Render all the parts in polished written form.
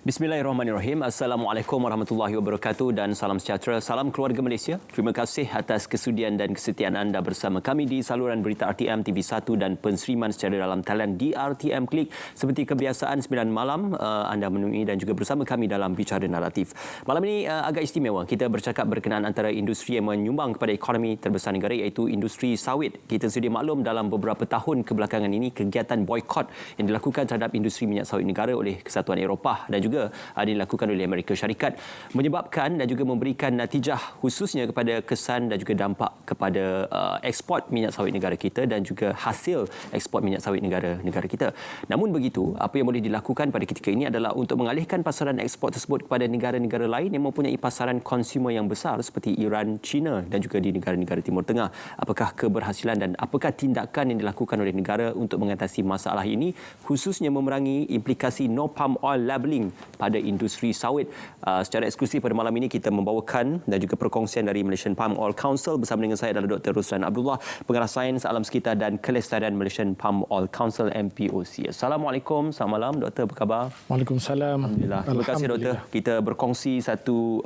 Bismillahirrahmanirrahim. Assalamualaikum warahmatullahi wabarakatuh dan salam sejahtera. Salam keluarga Malaysia. Terima kasih atas kesudian dan kesetiaan anda bersama kami di saluran berita RTM TV1 dan penseriman secara dalam talian di RTM Klik. Seperti kebiasaan 9 malam anda menemui dan juga bersama kami dalam Bicara Naratif. Malam ini agak istimewa. Kita bercakap berkenaan antara industri yang menyumbang kepada ekonomi terbesar negara iaitu industri sawit. Kita sedia maklum dalam beberapa tahun kebelakangan ini kegiatan boikot yang dilakukan terhadap industri minyak sawit negara oleh Kesatuan Eropah dan juga dilakukan oleh Amerika Syarikat menyebabkan dan juga memberikan natijah khususnya kepada kesan dan juga dampak kepada ekspor minyak sawit negara kita dan juga hasil ekspor minyak sawit negara kita. Namun begitu, apa yang boleh dilakukan pada ketika ini adalah untuk mengalihkan pasaran ekspor tersebut kepada negara-negara lain yang mempunyai pasaran konsumer yang besar seperti Iran, China dan juga di negara-negara Timur Tengah. Apakah keberhasilan dan apakah tindakan yang dilakukan oleh negara untuk mengatasi masalah ini, khususnya memerangi implikasi no palm oil labelling pada industri sawit. Secara eksklusif pada malam ini kita membawakan dan juga perkongsian dari Malaysian Palm Oil Council. Bersama dengan saya adalah Dr. Ruslan Abdullah, pengarah sains alam sekitar dan kelestarian Malaysian Palm Oil Council MPOC. Assalamualaikum, selamat malam Doktor, apa khabar? Waalaikumsalam. Alhamdulillah. Terima kasih Doktor. Kita berkongsi satu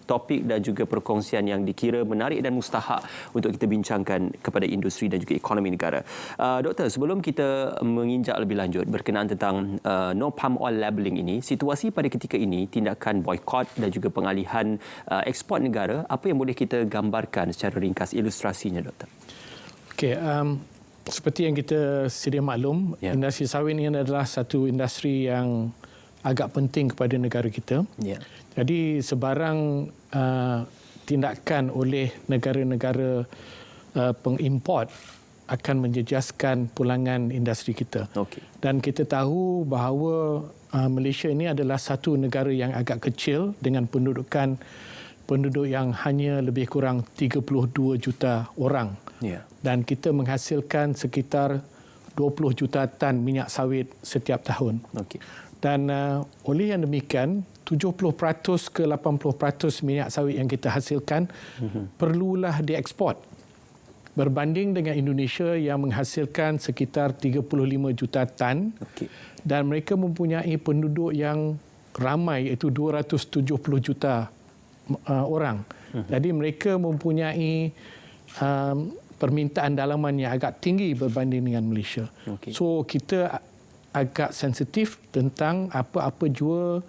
topik dan juga perkongsian yang dikira menarik dan mustahak untuk kita bincangkan kepada industri dan juga ekonomi negara. Doktor, sebelum kita menginjak lebih lanjut berkenaan tentang no palm oil labelling ini, situasi pada ketika ini, tindakan boikot dan juga pengalihan ekspor negara, apa yang boleh kita gambarkan secara ringkas ilustrasinya, Doktor? Okey, seperti yang kita sedia maklum, industri sawit ini adalah satu industri yang agak penting kepada negara kita. Jadi sebarang tindakan oleh negara-negara pengimport akan menjejaskan pulangan industri kita. Dan kita tahu bahawa Malaysia ini adalah satu negara yang agak kecil dengan penduduk yang hanya lebih kurang 32 juta orang. Dan kita menghasilkan sekitar 20 juta tan minyak sawit setiap tahun. Dan oleh yang demikian, 70% ke 80% minyak sawit yang kita hasilkan perlulah dieksport. Berbanding dengan Indonesia yang menghasilkan sekitar 35 juta tan dan mereka mempunyai penduduk yang ramai iaitu 270 juta orang. Jadi mereka mempunyai permintaan dalaman yang agak tinggi berbanding dengan Malaysia. So kita agak sensitif tentang apa-apa jua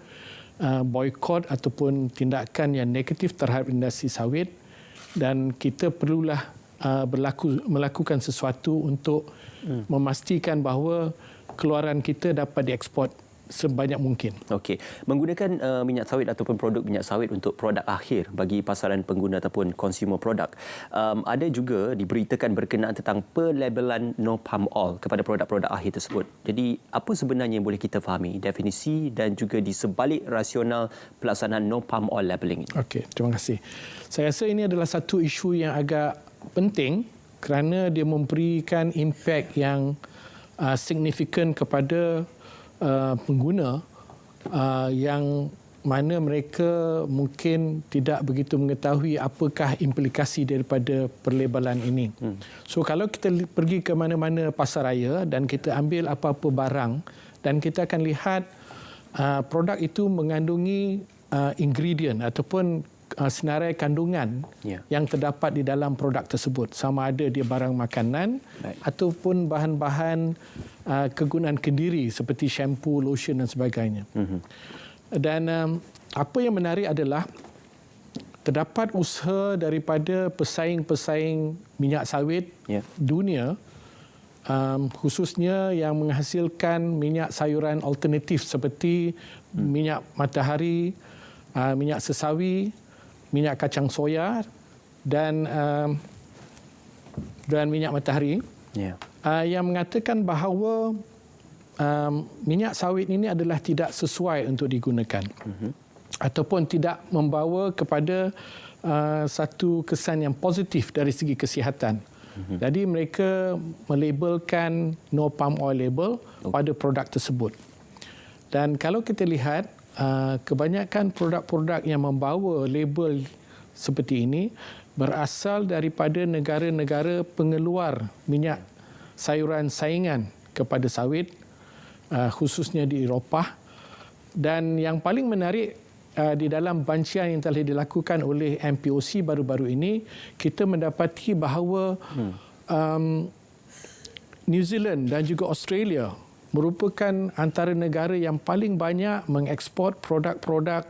boikot ataupun tindakan yang negatif terhadap industri sawit, dan kita perlulah melakukan sesuatu untuk memastikan bahawa keluaran kita dapat dieksport sebanyak mungkin. Menggunakan minyak sawit ataupun produk minyak sawit untuk produk akhir bagi pasaran pengguna ataupun consumer product. Ada juga diberitakan berkenaan tentang pelabelan no palm oil kepada produk-produk akhir tersebut. Jadi apa sebenarnya yang boleh kita fahami definisi dan juga di sebalik rasional pelaksanaan no palm oil labelling ini? Terima kasih. Saya rasa ini adalah satu isu yang agak penting kerana dia memberikan impak yang signifikan kepada pengguna yang mana mereka mungkin tidak begitu mengetahui apakah implikasi daripada perlebelan ini. So kalau kita pergi ke mana-mana pasar raya dan kita ambil apa-apa barang dan kita akan lihat produk itu mengandungi ingredient ataupun senarai kandungan yang terdapat di dalam produk tersebut, sama ada dia barang makanan ataupun bahan-bahan kegunaan kendiri seperti shampoo, lotion dan sebagainya. Dan apa yang menarik adalah terdapat usaha daripada pesaing-pesaing minyak sawit dunia, khususnya yang menghasilkan minyak sayuran alternatif seperti minyak matahari, minyak sesawi, minyak kacang soya dan minyak matahari, yang mengatakan bahawa minyak sawit ini adalah tidak sesuai untuk digunakan ataupun tidak membawa kepada satu kesan yang positif dari segi kesihatan. Jadi mereka melabelkan no palm oil label pada produk tersebut. Dan kalau kita lihat kebanyakan produk-produk yang membawa label seperti ini berasal daripada negara-negara pengeluar minyak sayuran saingan kepada sawit, khususnya di Eropah, Dan yang paling menarik di dalam bancian yang telah dilakukan oleh MPOC baru-baru ini, kita mendapati bahawa New Zealand dan juga Australia merupakan antara negara yang paling banyak mengekspor produk-produk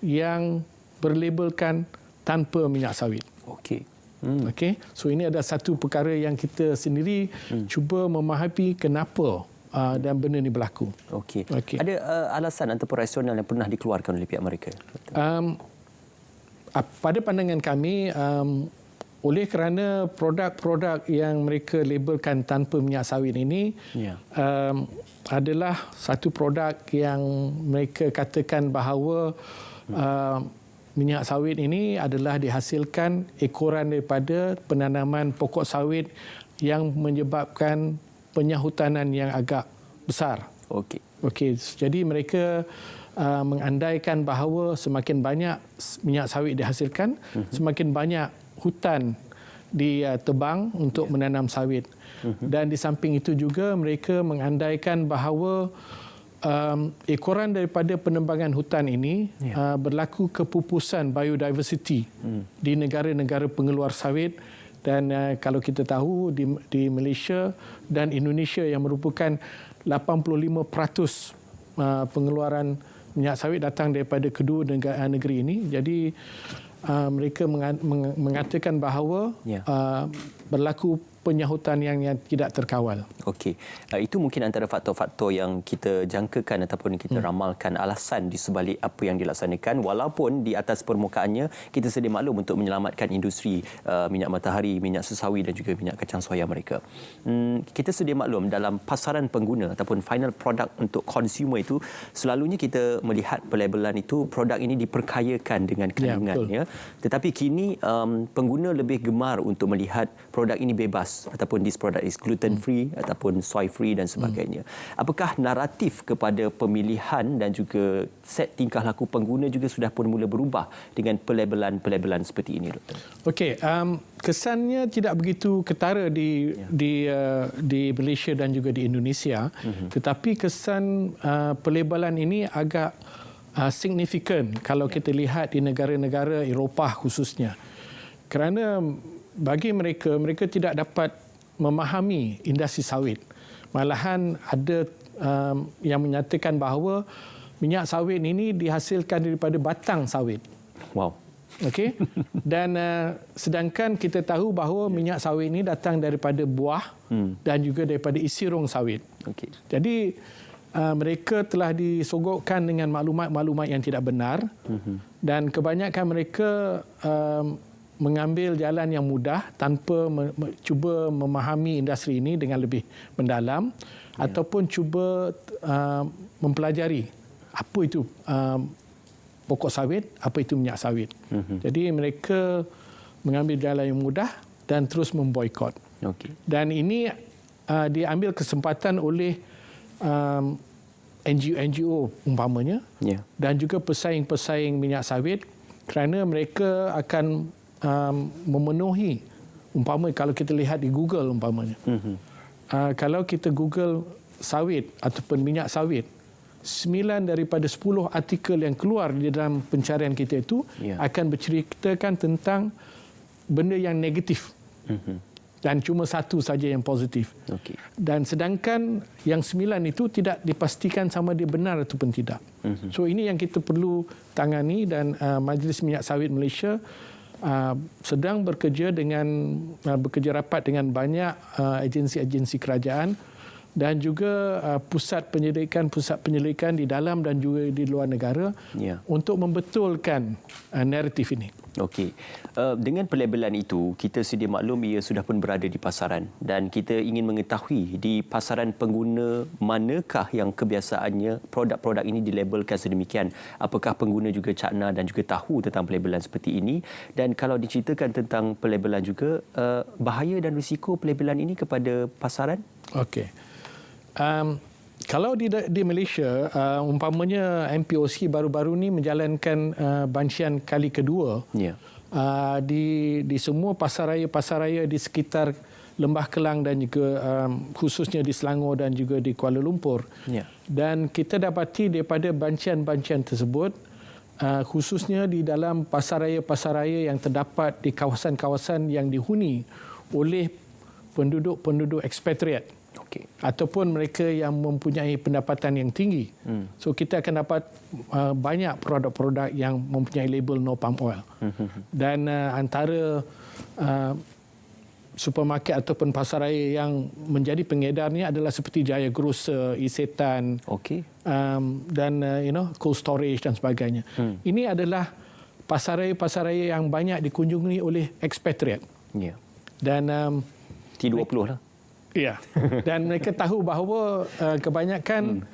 yang berlabelkan tanpa minyak sawit. Okey. Okey. So ini adalah satu perkara yang kita sendiri cuba memahami kenapa dan benda ini berlaku. Okey. Ada alasan ataupun rasional yang pernah dikeluarkan oleh pihak mereka? Pada pandangan kami, oleh kerana produk-produk yang mereka labelkan tanpa minyak sawit ini adalah satu produk yang mereka katakan bahawa minyak sawit ini adalah dihasilkan ekoran daripada penanaman pokok sawit yang menyebabkan penyahutanan yang agak besar. Okey. Jadi mereka mengandaikan bahawa semakin banyak minyak sawit dihasilkan, semakin banyak hutan ditebang untuk menanam sawit. Dan di samping itu juga mereka mengandaikan bahawa ekoran daripada penebangan hutan ini berlaku kepupusan biodiversity di negara-negara pengeluar sawit. Dan kalau kita tahu di Malaysia dan Indonesia yang merupakan 85% pengeluaran minyak sawit datang daripada kedua negeri ini. Jadi mereka mengatakan bahawa berlaku penyahutan yang tidak terkawal. Okey. Itu mungkin antara faktor-faktor yang kita jangkakan ataupun kita ramalkan alasan di sebalik apa yang dilaksanakan, walaupun di atas permukaannya kita sedia maklum untuk menyelamatkan industri minyak matahari, minyak sesawi dan juga minyak kacang soya mereka. Kita sedia maklum dalam pasaran pengguna ataupun final product untuk consumer itu, selalunya kita melihat pelabelan itu produk ini diperkayakan dengan kandungan. Tetapi kini pengguna lebih gemar untuk melihat produk ini bebas ataupun this product is gluten free ataupun soy free dan sebagainya. Apakah naratif kepada pemilihan dan juga set tingkah laku pengguna juga sudah pun mula berubah dengan pelabelan seperti ini, Doktor? Okey, kesannya tidak begitu ketara di Malaysia dan juga di Indonesia, tetapi kesan pelabelan ini agak signifikan kalau kita lihat di negara-negara Eropah khususnya. Kerana bagi mereka tidak dapat memahami industri sawit. Malahan ada yang menyatakan bahawa minyak sawit ini dihasilkan daripada batang sawit. Wow. Okey. Dan sedangkan kita tahu bahawa minyak sawit ini datang daripada buah dan juga daripada isi rong sawit. Okey. Jadi mereka telah disogokkan dengan maklumat-maklumat yang tidak benar dan kebanyakan mereka mengambil jalan yang mudah tanpa cuba memahami industri ini dengan lebih mendalam ataupun cuba mempelajari apa itu pokok sawit, apa itu minyak sawit. Jadi mereka mengambil jalan yang mudah dan terus memboikot. Dan ini diambil kesempatan oleh NGO umpamanya dan juga pesaing-pesaing minyak sawit kerana mereka akan memenuhi, umpama kalau kita lihat di Google umpamanya. Kalau kita Google sawit ataupun minyak sawit, 9 daripada 10 artikel yang keluar di dalam pencarian kita itu akan berceritakan tentang benda yang negatif. Dan cuma satu saja yang positif. Dan sedangkan yang 9 itu tidak dipastikan sama dia benar ataupun tidak. So ini yang kita perlu tangani dan Majlis Minyak Sawit Malaysia sedang bekerja rapat dengan banyak agensi-agensi kerajaan dan juga pusat penyelidikan di dalam dan juga di luar negara untuk membetulkan naratif ini. Okey. Dengan pelabelan itu, kita sedia maklum ia sudah pun berada di pasaran dan kita ingin mengetahui di pasaran pengguna manakah yang kebiasaannya produk-produk ini dilabelkan sedemikian. Apakah pengguna juga cakna dan juga tahu tentang pelabelan seperti ini, dan kalau diceritakan tentang pelabelan juga, bahaya dan risiko pelabelan ini kepada pasaran? Okey. Kalau di Malaysia, umpamanya MPOC baru-baru ni menjalankan bancian kali kedua di semua pasaraya di sekitar Lembah Kelang dan juga khususnya di Selangor dan juga di Kuala Lumpur. Dan kita dapati daripada bancian-bancian tersebut, khususnya di dalam pasar raya yang terdapat di kawasan-kawasan yang dihuni oleh penduduk-penduduk ekspatriat. Ataupun mereka yang mempunyai pendapatan yang tinggi. So kita akan dapat banyak produk-produk yang mempunyai label no palm oil. Dan antara supermarket ataupun pasar raya yang menjadi pengedarnya adalah seperti Jaya Grocer, Isetan, dan cold storage dan sebagainya. Ini adalah pasar raya yang banyak dikunjungi oleh ekspatriat. Dan T20 lah. Ya, dan mereka tahu bahawa kebanyakan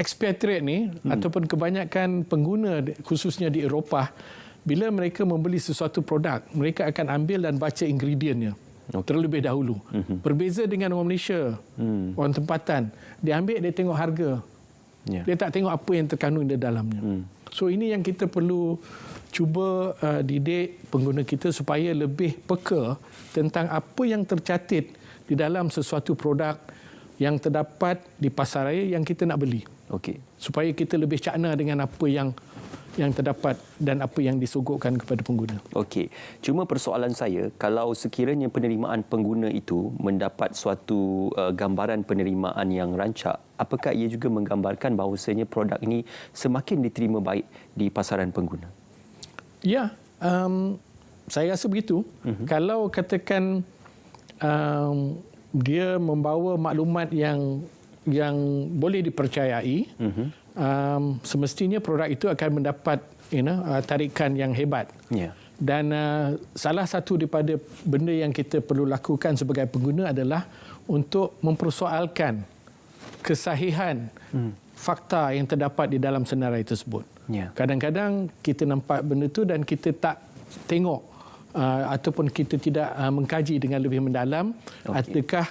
ekspatriat ni ataupun kebanyakan pengguna khususnya di Eropah, bila mereka membeli sesuatu produk, mereka akan ambil dan baca ingredientnya terlebih dahulu. Berbeza dengan orang Malaysia, orang tempatan, dia ambil, dia tengok harga. Dia tak tengok apa yang terkandung di dalamnya. So ini yang kita perlu cuba didik pengguna kita supaya lebih peka tentang apa yang tercatat di dalam sesuatu produk yang terdapat di pasar raya yang kita nak beli. Supaya kita lebih cakna dengan apa yang terdapat dan apa yang disogokkan kepada pengguna. Cuma persoalan saya, kalau sekiranya penerimaan pengguna itu mendapat suatu gambaran penerimaan yang rancak, apakah ia juga menggambarkan bahawasanya produk ini semakin diterima baik di pasaran pengguna? Ya, saya rasa begitu. Kalau katakan dia membawa maklumat yang boleh dipercayai, semestinya produk itu akan mendapat tarikan yang hebat. Dan salah satu daripada benda yang kita perlu lakukan sebagai pengguna adalah untuk mempersoalkan kesahihan fakta yang terdapat di dalam senarai tersebut. Kadang-kadang kita nampak benda itu dan kita tak tengok ataupun kita tidak mengkaji dengan lebih mendalam adakah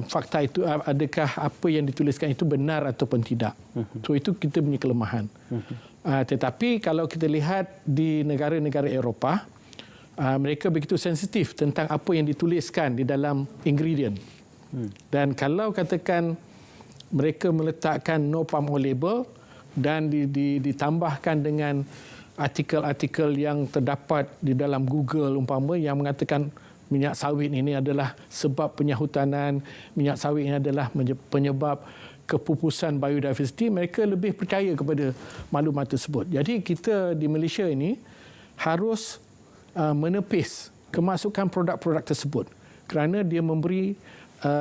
fakta itu, adakah apa yang dituliskan itu benar ataupun tidak. So itu kita punya kelemahan. Tetapi kalau kita lihat di negara-negara Eropah, mereka begitu sensitif tentang apa yang dituliskan di dalam ingredient. Dan kalau katakan mereka meletakkan no palm oil label dan ditambahkan dengan artikel-artikel yang terdapat di dalam Google umpama yang mengatakan minyak sawit ini adalah sebab penyahutanan, minyak sawit ini adalah penyebab kepupusan biodiversity, mereka lebih percaya kepada maklumat tersebut. Jadi kita di Malaysia ini harus menepis kemasukan produk-produk tersebut kerana dia memberi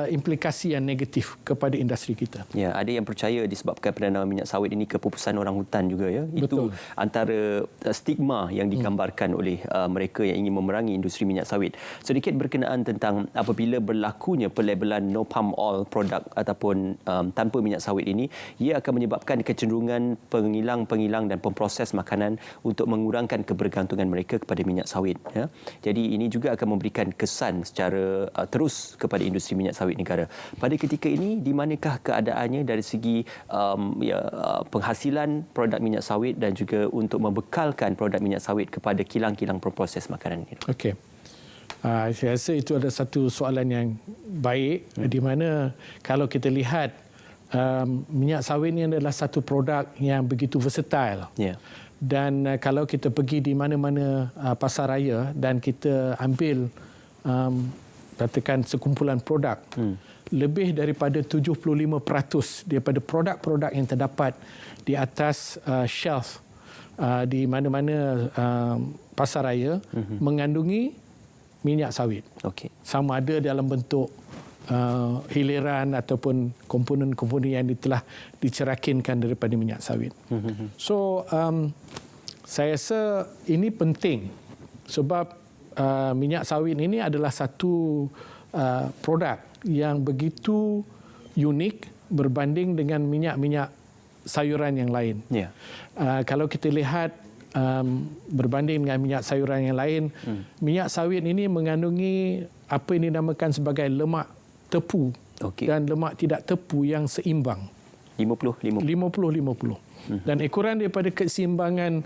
implikasi yang negatif kepada industri kita. Ya, ada yang percaya disebabkan penanaman minyak sawit ini kepupusan orang hutan juga, ya. Betul. Itu antara stigma yang digambarkan oleh mereka yang ingin memerangi industri minyak sawit. Sedikit berkenaan tentang apabila berlakunya pelabelan no palm oil produk ataupun tanpa minyak sawit ini, ia akan menyebabkan kecenderungan pengilang dan pemproses makanan untuk mengurangkan kebergantungan mereka kepada minyak sawit, ya. Jadi ini juga akan memberikan kesan secara terus kepada industri minyak sawit negara. Pada ketika ini, di manakah keadaannya dari segi penghasilan produk minyak sawit dan juga untuk membekalkan produk minyak sawit kepada kilang-kilang pemproses makanan ini? Okey. Saya rasa itu adalah satu soalan yang baik, di mana kalau kita lihat minyak sawit ini adalah satu produk yang begitu versatile. Dan kalau kita pergi di mana-mana pasar raya dan kita ambil katakan sekumpulan produk, lebih daripada 75% daripada produk-produk yang terdapat di atas shelf di mana-mana pasar raya mengandungi minyak sawit. Sama ada dalam bentuk hiliran ataupun komponen-komponen yang telah dicerakinkan daripada minyak sawit. So saya rasa ini penting sebab minyak sawit ini adalah satu produk yang begitu unik berbanding dengan minyak-minyak sayuran yang lain. Kalau kita lihat berbanding dengan minyak sayuran yang lain, minyak sawit ini mengandungi apa yang dinamakan sebagai lemak tepu dan lemak tidak tepu yang seimbang. 50-50. Dan ekoran daripada keseimbangan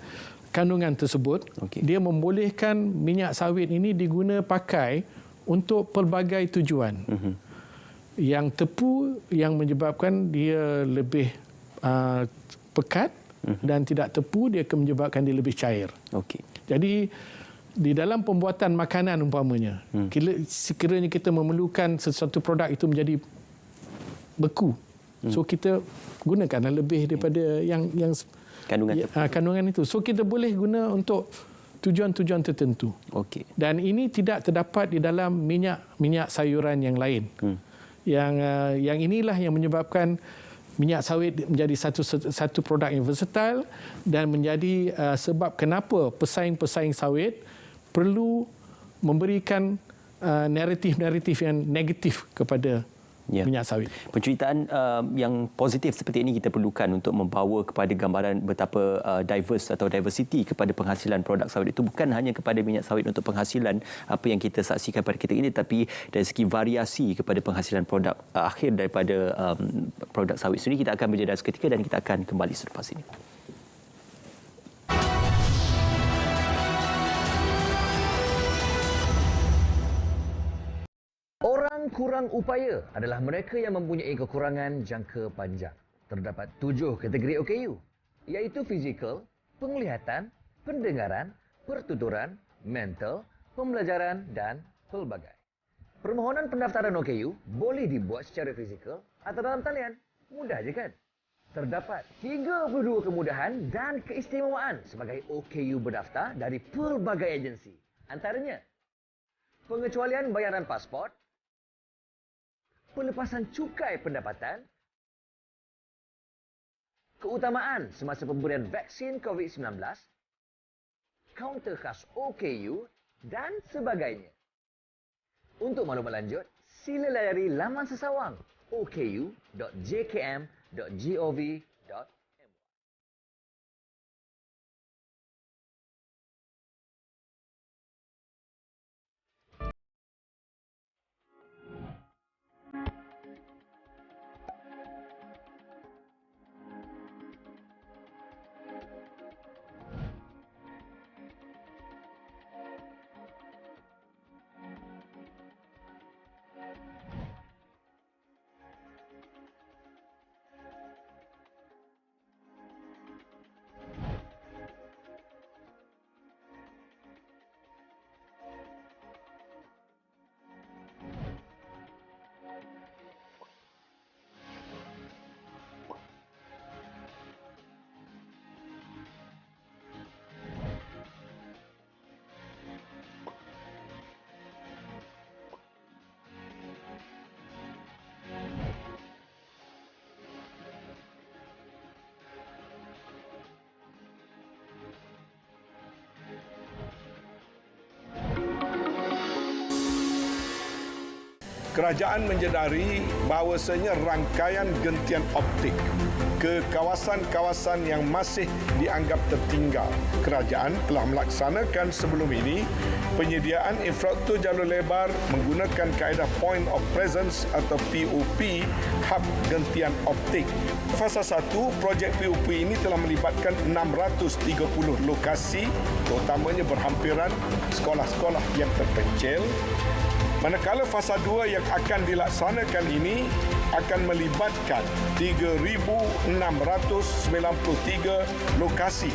kandungan tersebut, dia membolehkan minyak sawit ini diguna pakai untuk pelbagai tujuan. Yang tepu yang menyebabkan dia lebih pekat dan tidak tepu dia akan menyebabkan dia lebih cair. Okey. Jadi di dalam pembuatan makanan umpamanya, sekiranya kita memerlukan sesuatu produk itu menjadi beku. So kita gunakanlah lebih daripada yang kandungan itu. So kita boleh guna untuk tujuan-tujuan tertentu. Okey. Dan ini tidak terdapat di dalam minyak sayuran yang lain. Yang inilah yang menyebabkan minyak sawit menjadi satu produk yang versatile dan menjadi sebab kenapa pesaing-pesaing sawit perlu memberikan naratif-naratif yang negatif kepada minyak sawit. Penceritaan yang positif seperti ini kita perlukan untuk membawa kepada gambaran betapa diverse atau diversity kepada penghasilan produk sawit itu, bukan hanya kepada minyak sawit untuk penghasilan apa yang kita saksikan pada ketika ini, tapi dari segi variasi kepada penghasilan produk akhir daripada produk sawit sendiri. Kita akan berjeda seketika dan kita akan kembali selepas ini. Orang kurang upaya adalah mereka yang mempunyai kekurangan jangka panjang. Terdapat 7 kategori OKU, iaitu fizikal, penglihatan, pendengaran, pertuturan, mental, pembelajaran dan pelbagai. Permohonan pendaftaran OKU boleh dibuat secara fizikal atau dalam talian. Mudah je kan? Terdapat 32 kemudahan dan keistimewaan sebagai OKU berdaftar dari pelbagai agensi. Antaranya, pengecualian bayaran pasport, pelepasan cukai pendapatan, keutamaan semasa pemberian vaksin COVID-19, kaunter khas OKU dan sebagainya. Untuk maklumat lanjut, sila layari laman sesawang oku.jkm.gov.my. Kerajaan menyedari bahawasanya rangkaian gentian optik ke kawasan-kawasan yang masih dianggap tertinggal. Kerajaan telah melaksanakan sebelum ini penyediaan infrastruktur jalur lebar menggunakan kaedah Point of Presence atau POP, hub gentian optik. Fasa 1, projek POP ini telah melibatkan 630 lokasi, terutamanya berhampiran sekolah-sekolah yang terpencil. Manakala fasa 2 yang akan dilaksanakan ini akan melibatkan 3,693 lokasi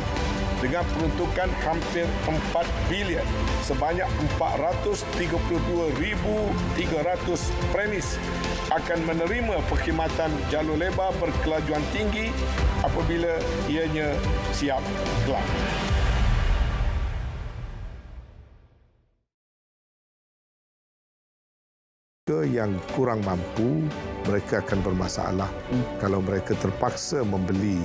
dengan peruntukan hampir 4 bilion, sebanyak 432,300 premis akan menerima perkhidmatan jalur lebar berkelajuan tinggi apabila ianya siap kelak. Yang kurang mampu, mereka akan bermasalah kalau mereka terpaksa membeli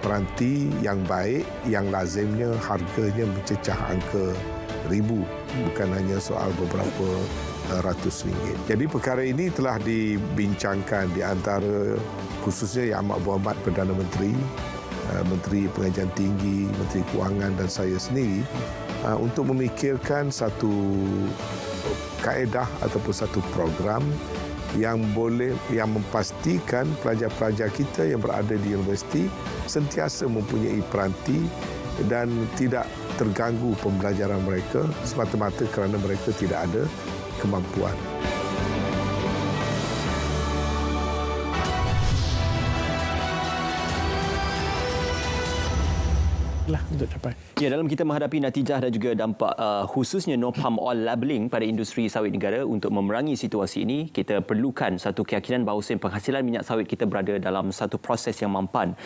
peranti yang baik, yang lazimnya harganya mencecah angka ribu, bukan hanya soal beberapa ratus ringgit. Jadi perkara ini telah dibincangkan di antara khususnya Yang Amat Berhormat Perdana Menteri, Menteri Pengajian Tinggi, Menteri Kewangan dan saya sendiri untuk memikirkan satu kaedah ataupun satu program yang memastikan pelajar-pelajar kita yang berada di universiti sentiasa mempunyai peranti dan tidak terganggu pembelajaran mereka semata-mata kerana mereka tidak ada kemampuan. Untuk capai. Ya, dalam kita menghadapi natijah dan juga dampak khususnya no palm oil labelling pada industri sawit negara, untuk memerangi situasi ini, kita perlukan satu keyakinan bahawa penghasilan minyak sawit kita berada dalam satu proses yang mampan.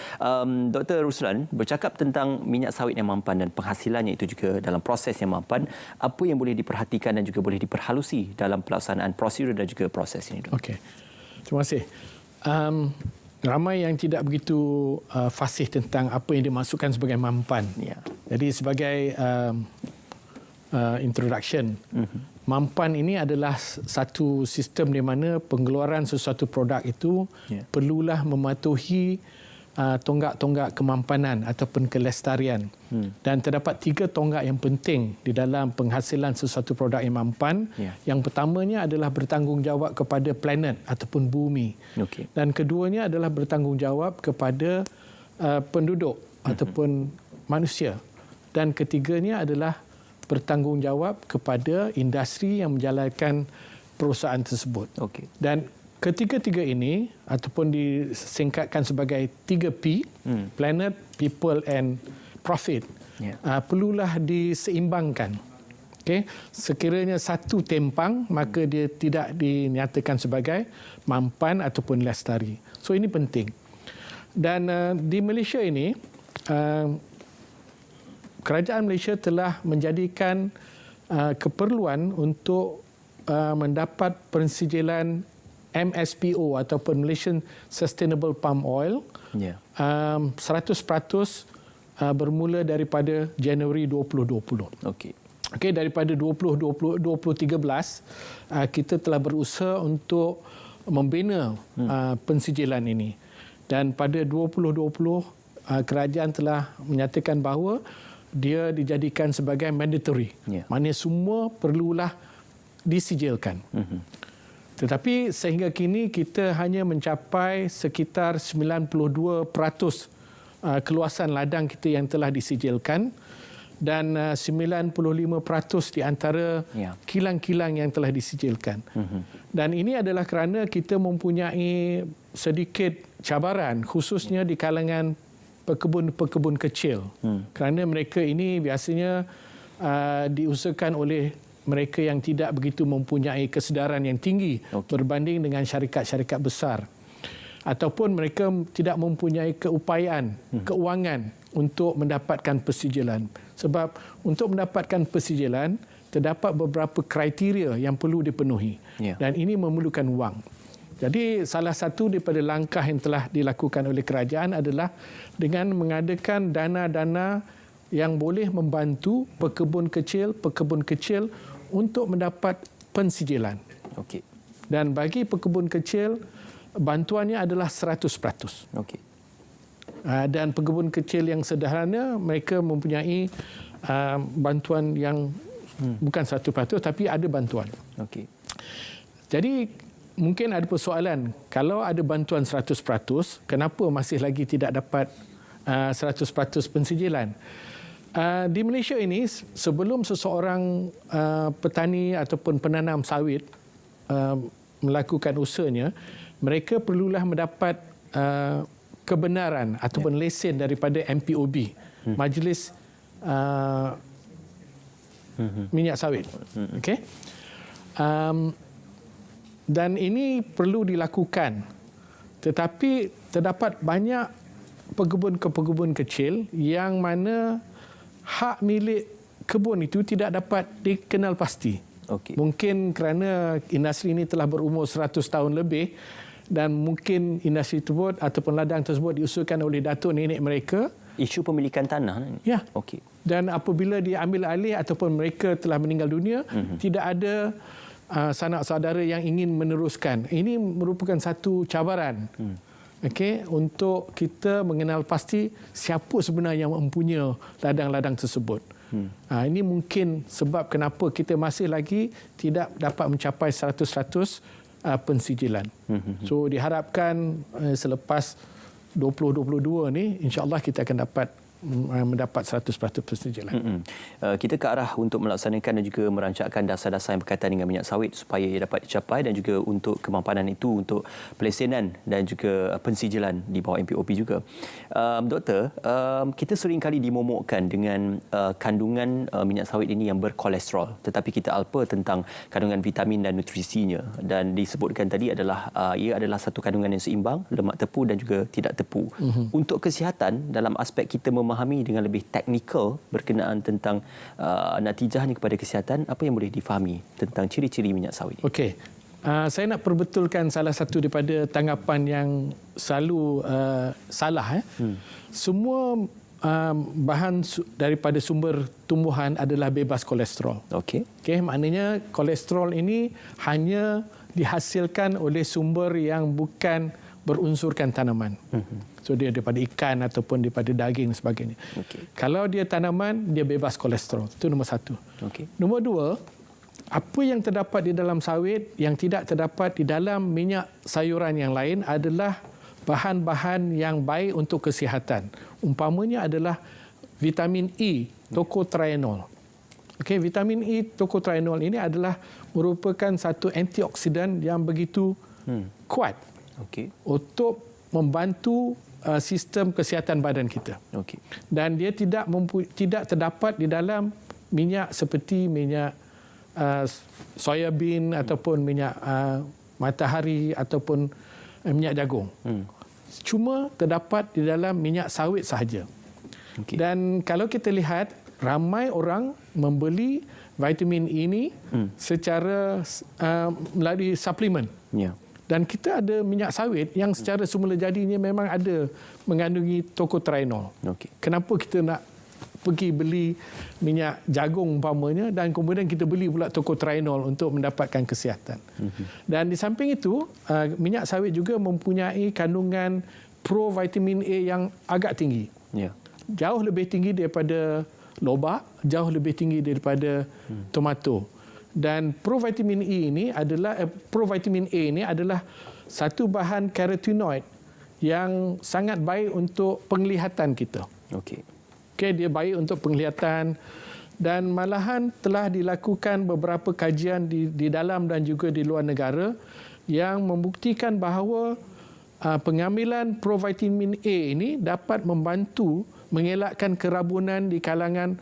Dr. Ruslan bercakap tentang minyak sawit yang mampan dan penghasilannya itu juga dalam proses yang mampan. Apa yang boleh diperhatikan dan juga boleh diperhalusi dalam pelaksanaan prosedur dan juga proses ini? Okey. Terima kasih. Ramai yang tidak begitu fasih tentang apa yang dimaksudkan sebagai mampan. Ya. Jadi sebagai introduction, mampan ini adalah satu sistem di mana pengeluaran sesuatu produk itu perlulah mematuhi tonggak-tonggak kemampanan ataupun kelestarian. Dan terdapat 3 tonggak yang penting di dalam penghasilan sesuatu produk yang mampan. Yang pertamanya adalah bertanggungjawab kepada planet ataupun bumi. Dan keduanya adalah bertanggungjawab kepada penduduk ataupun manusia. Dan ketiganya adalah bertanggungjawap kepada industri yang menjalankan perusahaan tersebut. Dan ketiga-tiga ini ataupun disingkatkan sebagai 3P, planet, people and profit, perlulah diseimbangkan. Sekiranya satu tempang, maka dia tidak dinyatakan sebagai mampan ataupun lestari. So ini penting. Dan di Malaysia ini, kerajaan Malaysia telah menjadikan keperluan untuk mendapat pensijilan MSPO ataupun Malaysian Sustainable Palm Oil 100% bermula daripada Januari 2020. Daripada 2013 kita telah berusaha untuk membina pensijilan ini, dan pada 2020 kerajaan telah menyatakan bahawa dia dijadikan sebagai mandatory. Maknanya semua perlulah disijilkan. Tetapi sehingga kini kita hanya mencapai sekitar 92% keluasan ladang kita yang telah disijilkan, dan 95% di antara kilang-kilang yang telah disijilkan. Dan ini adalah kerana kita mempunyai sedikit cabaran khususnya di kalangan pekebun-pekebun kecil. Kerana mereka ini biasanya diusahakan oleh mereka yang tidak begitu mempunyai kesedaran yang tinggi berbanding dengan syarikat-syarikat besar. Ataupun mereka tidak mempunyai keupayaan, keuangan untuk mendapatkan persijilan. Sebab untuk mendapatkan persijilan, terdapat beberapa kriteria yang perlu dipenuhi. Dan ini memerlukan wang. Jadi salah satu daripada langkah yang telah dilakukan oleh kerajaan adalah dengan mengadakan dana-dana yang boleh membantu pekebun kecil untuk mendapat pensijilan. Dan bagi pekebun kecil, bantuannya adalah 100%. Dan pekebun kecil yang sederhana, mereka mempunyai bantuan yang bukan 100%, tapi ada bantuan. Jadi mungkin ada persoalan, kalau ada bantuan 100%, kenapa masih lagi tidak dapat 100% pensijilan? Di Malaysia ini, sebelum seseorang petani ataupun penanam sawit melakukan usahanya, mereka perlulah mendapat kebenaran ataupun lesen daripada MPOB, Majlis Minyak Sawit. Dan ini perlu dilakukan. Tetapi terdapat banyak pekebun kecil yang mana hak milik kebun itu tidak dapat dikenal pasti. Mungkin kerana industri ini telah berumur 100 tahun lebih, dan mungkin industri tersebut ataupun ladang tersebut diusulkan oleh datuk nenek mereka. Isu pemilikan tanah. Ya. Dan apabila diambil alih ataupun mereka telah meninggal dunia, tidak ada sanak saudara yang ingin meneruskan. Ini merupakan satu cabaran. Untuk kita mengenal pasti siapa sebenarnya yang mempunyai ladang-ladang tersebut. Ini mungkin sebab kenapa kita masih lagi tidak dapat mencapai 100% pensijilan. So diharapkan selepas 2022 ni, insya-Allah kita akan dapat mendapat 100% persetujuan. Kita ke arah untuk melaksanakan dan juga merancangkan dasar-dasar yang berkaitan dengan minyak sawit supaya ia dapat dicapai dan juga untuk kemampanan itu untuk pelesenan dan juga pensijilan di bawah MPOP juga. Doktor, kita sering kali dimomokkan dengan kandungan minyak sawit ini yang berkolesterol, tetapi kita alpa tentang kandungan vitamin dan nutrisinya, dan disebutkan tadi adalah ia adalah satu kandungan yang seimbang, lemak tepu dan juga tidak tepu. Untuk kesihatan, dalam aspek kita memahami dengan lebih teknikal berkenaan tentang natijahnya kepada kesihatan, apa yang boleh difahami tentang ciri-ciri minyak sawit? Okey. Saya nak perbetulkan salah satu daripada tanggapan yang selalu salah. Semua bahan daripada sumber tumbuhan adalah bebas kolesterol. Okey. Okey, maknanya kolesterol ini hanya dihasilkan oleh sumber yang bukan berunsurkan tanaman. So dia daripada ikan ataupun daripada daging dan sebagainya. Okay. Kalau dia tanaman, dia bebas kolesterol. Itu nombor satu. Okay. Nombor dua, apa yang terdapat di dalam sawit yang tidak terdapat di dalam minyak sayuran yang lain adalah bahan-bahan yang baik untuk kesihatan. Umpamanya adalah vitamin E, tocotrienol. Okey, vitamin E, tocotrienol ini adalah merupakan satu antioksidan yang begitu kuat untuk membantu sistem kesihatan badan kita. Okay. Dan dia tidak terdapat di dalam minyak seperti minyak soya bean ataupun minyak matahari ataupun minyak jagung. Cuma terdapat di dalam minyak sawit sahaja. Okay. Dan kalau kita lihat, ramai orang membeli vitamin E ini secara melalui suplemen. Yeah. Dan kita ada minyak sawit yang secara semula jadinya memang ada mengandungi tocotrienol. Okay. Kenapa kita nak pergi beli minyak jagung umpamanya dan kemudian kita beli pula tocotrienol untuk mendapatkan kesihatan. Dan di samping itu, minyak sawit juga mempunyai kandungan provitamin A yang agak tinggi. Yeah. Jauh lebih tinggi daripada lobak, jauh lebih tinggi daripada tomato. Dan provitamin A ini adalah satu bahan karotenoid yang sangat baik untuk penglihatan kita. Okey. Okey, dia baik untuk penglihatan dan malahan telah dilakukan beberapa kajian di dalam dan juga di luar negara yang membuktikan bahawa pengambilan provitamin A ini dapat membantu mengelakkan kerabunan di kalangan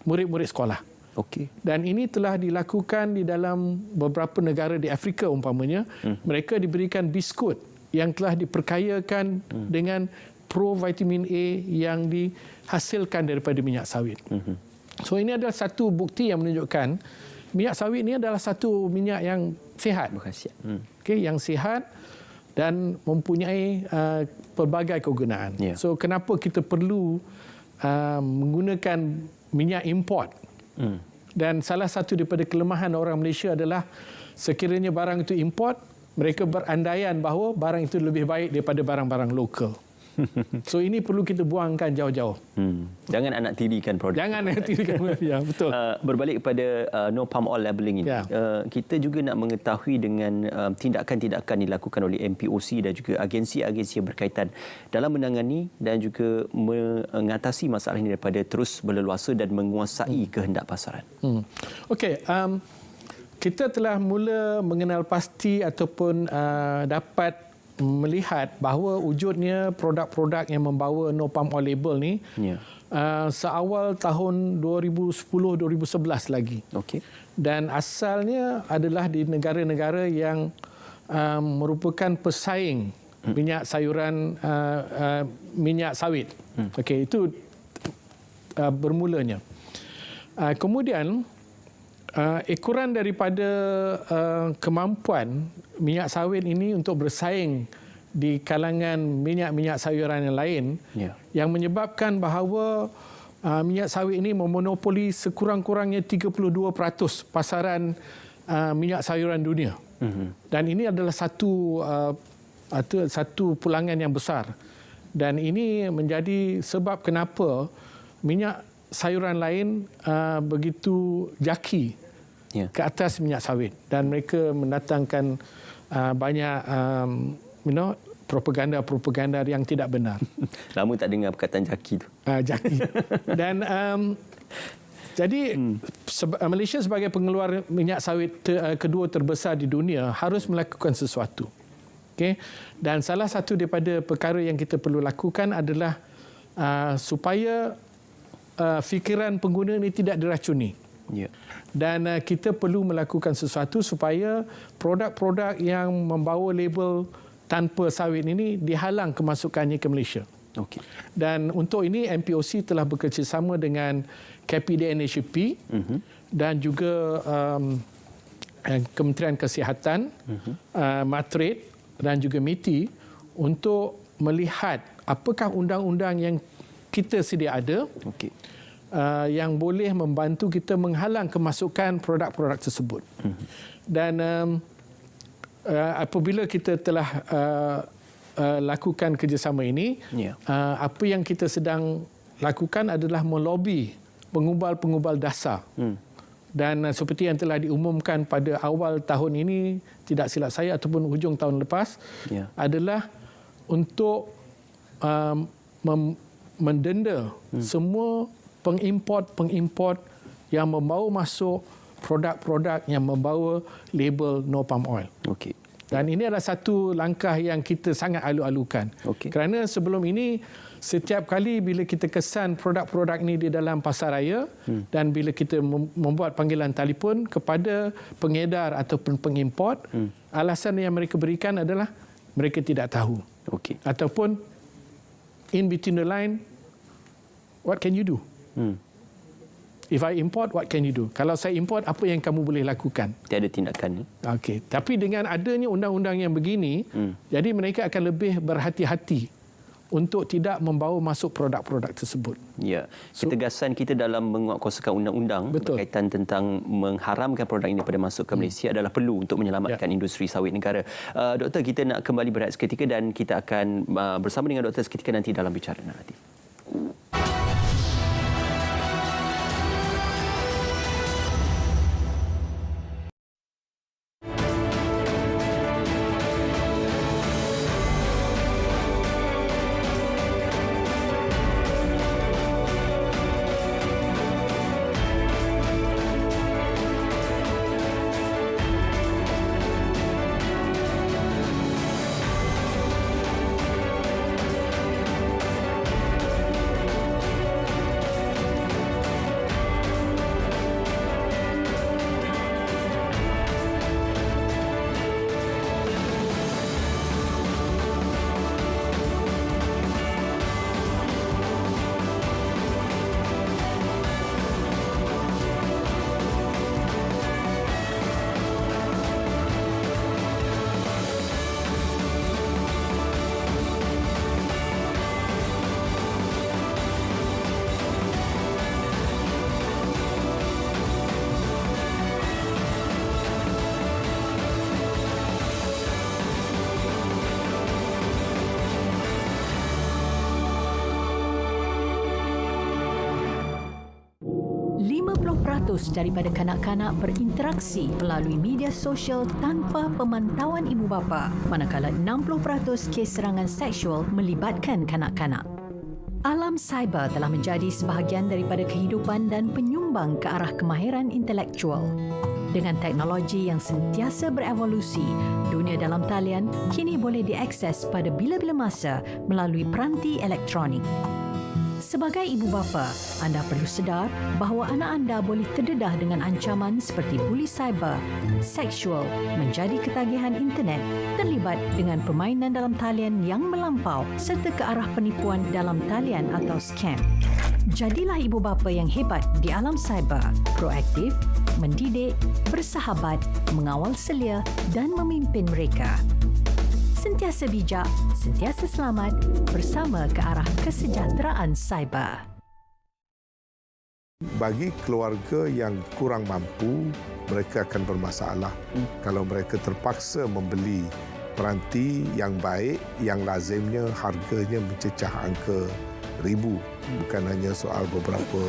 murid-murid sekolah. Okey. Dan ini telah dilakukan di dalam beberapa negara di Afrika umpamanya. Mereka diberikan biskut yang telah diperkayakan dengan provitamin A yang dihasilkan daripada minyak sawit. So ini adalah satu bukti yang menunjukkan minyak sawit ini adalah satu minyak yang sihat. Berkhasiat. Okay, yang sihat dan mempunyai pelbagai kegunaan. Yeah. So kenapa kita perlu menggunakan minyak import? Dan salah satu daripada kelemahan orang Malaysia adalah sekiranya barang itu import, mereka berandaian bahawa barang itu lebih baik daripada barang-barang lokal. So ini perlu kita buangkan jauh-jauh. Jangan anak tirikan produk. Jangan anak tirikan. Ya, betul. Berbalik kepada no palm oil labelling ini. Ya. Kita juga nak mengetahui dengan tindakan-tindakan dilakukan oleh MPOC dan juga agensi-agensi yang berkaitan dalam menangani dan juga mengatasi masalah ini daripada terus berleluasa dan menguasai kehendak pasaran. Okey, kita telah mula mengenal pasti ataupun dapat melihat bahawa wujudnya produk-produk yang membawa no palm oil label ni seawal tahun 2010-2011 lagi. Okey. Dan asalnya adalah di negara-negara yang merupakan pesaing minyak sayuran, minyak sawit. Okey, itu bermulanya. Kemudian ekoran daripada kemampuan minyak sawit ini untuk bersaing di kalangan minyak-minyak sayuran yang lain, yang menyebabkan bahawa minyak sawit ini memonopoli sekurang-kurangnya 32% pasaran minyak sayuran dunia. Dan ini adalah satu pulangan yang besar. Dan ini menjadi sebab kenapa minyak sayuran lain begitu jaki ke atas minyak sawit, dan mereka mendatangkan banyak propaganda yang tidak benar. Lama tak dengar perkataan jaki tu. Jaki. Dan jadi Malaysia sebagai pengeluar minyak sawit kedua terbesar di dunia harus melakukan sesuatu. Okay? Dan salah satu daripada perkara yang kita perlu lakukan adalah supaya fikiran pengguna ini tidak diracuni. Ya. Dan kita perlu melakukan sesuatu supaya produk-produk yang membawa label tanpa sawit ini dihalang kemasukannya ke Malaysia. Okey. Dan untuk ini MPOC telah bekerjasama dengan KPDNHP dan juga Kementerian Kesihatan, Matrade dan juga MITI untuk melihat apakah undang-undang yang kita sedia ada. Okey. Yang boleh membantu kita menghalang kemasukan produk-produk tersebut. Dan apabila kita telah lakukan kerjasama ini, apa yang kita sedang lakukan adalah melobi pengubal-pengubal dasar. Dan seperti yang telah diumumkan pada awal tahun ini, tidak silap saya, ataupun hujung tahun lepas, adalah untuk mendenda semua pengimport yang membawa masuk produk-produk yang membawa label no palm oil. Okey. Dan ini adalah satu langkah yang kita sangat alu-alukan. Kerana sebelum ini, setiap kali bila kita kesan produk-produk ini di dalam pasar raya dan bila kita membuat panggilan telefon kepada pengedar ataupun pengimport, alasan yang mereka berikan adalah mereka tidak tahu. Ataupun in between the line, what can you do? If I import, what can you do? Kalau saya import, apa yang kamu boleh lakukan? Tiada tindakan. Okey. Tapi dengan adanya undang-undang yang begini, jadi mereka akan lebih berhati-hati untuk tidak membawa masuk produk-produk tersebut. Ya. Ketegasan kita dalam menguatkuasakan undang-undang berkaitan tentang mengharamkan produk ini pada masuk ke Malaysia adalah perlu untuk menyelamatkan industri sawit negara. Doktor, kita nak kembali berehat seketika dan kita akan bersama dengan doktor seketika nanti dalam Bicara Naratif. Daripada kanak-kanak berinteraksi melalui media sosial tanpa pemantauan ibu bapa, manakala 60% kes serangan seksual melibatkan kanak-kanak. Alam cyber telah menjadi sebahagian daripada kehidupan dan penyumbang ke arah kemahiran intelektual. Dengan teknologi yang sentiasa berevolusi, dunia dalam talian kini boleh diakses pada bila-bila masa melalui peranti elektronik. Sebagai ibu bapa, anda perlu sedar bahawa anak anda boleh terdedah dengan ancaman seperti buli cyber, seksual, menjadi ketagihan internet, terlibat dengan permainan dalam talian yang melampau serta ke arah penipuan dalam talian atau scam. Jadilah ibu bapa yang hebat di alam cyber, proaktif, mendidik, bersahabat, mengawal selia dan memimpin mereka. Sentiasa bijak, sentiasa selamat bersama ke arah kesejahteraan cyber. Bagi keluarga yang kurang mampu, mereka akan bermasalah kalau mereka terpaksa membeli peranti yang baik, yang lazimnya harganya mencecah angka ribu, bukan hanya soal beberapa